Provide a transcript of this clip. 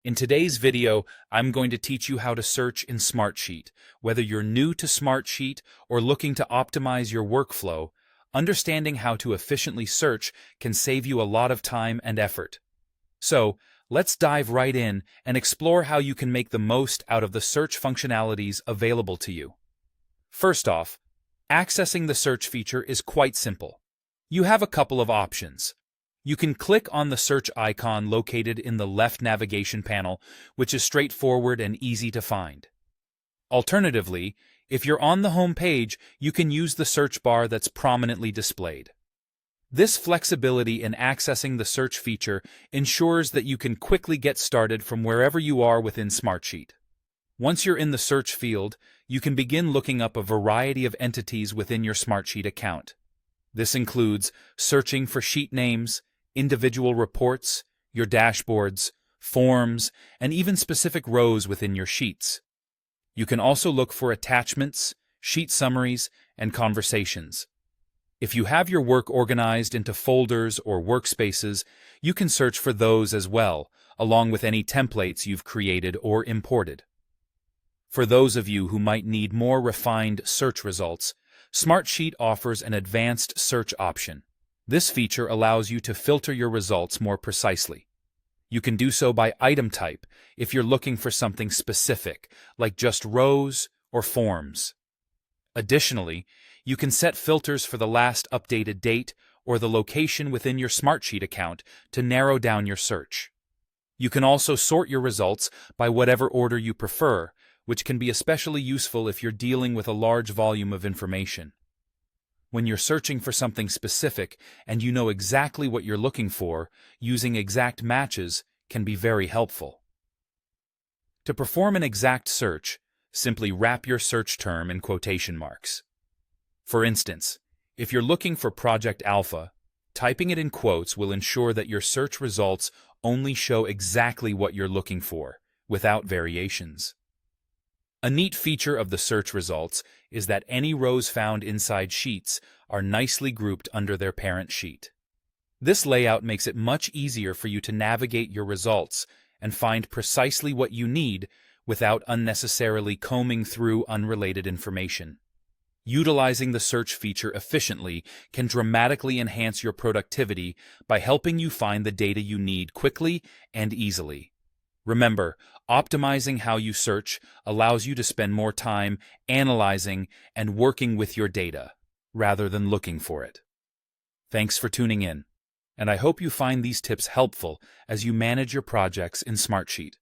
In today's video, I'm going to teach you how to search in Smartsheet. Whether you're new to Smartsheet or looking to optimize your workflow, understanding how to efficiently search can save you a lot of time and effort. So, let's dive right in and explore how you can make the most out of the search functionalities available to you. First off, accessing the search feature is quite simple. You have a couple of options. You can click on the search icon located in the left navigation panel, which is straightforward and easy to find. Alternatively, if you're on the home page, you can use the search bar that's prominently displayed. This flexibility in accessing the search feature ensures that you can quickly get started from wherever you are within Smartsheet. Once you're in the search field, you can begin looking up a variety of entities within your Smartsheet account. This includes searching for sheet names, individual reports, your dashboards, forms, and even specific rows within your sheets. You can also look for attachments, sheet summaries, and conversations. If you have your work organized into folders or workspaces, you can search for those as well, along with any templates you've created or imported. For those of you who might need more refined search results, Smartsheet offers an advanced search option. This feature allows you to filter your results more precisely. You can do so by item type if you're looking for something specific, like just rows or forms. Additionally, you can set filters for the last updated date or the location within your Smartsheet account to narrow down your search. You can also sort your results by whatever order you prefer, which can be especially useful if you're dealing with a large volume of information. When you're searching for something specific and you know exactly what you're looking for, using exact matches can be very helpful. To perform an exact search, simply wrap your search term in quotation marks. For instance, if you're looking for Project Alpha, typing it in quotes will ensure that your search results only show exactly what you're looking for, without variations. A neat feature of the search results is that any rows found inside sheets are nicely grouped under their parent sheet. This layout makes it much easier for you to navigate your results and find precisely what you need without unnecessarily combing through unrelated information. Utilizing the search feature efficiently can dramatically enhance your productivity by helping you find the data you need quickly and easily. Remember, optimizing how you search allows you to spend more time analyzing and working with your data, rather than looking for it. Thanks for tuning in, and I hope you find these tips helpful as you manage your projects in Smartsheet.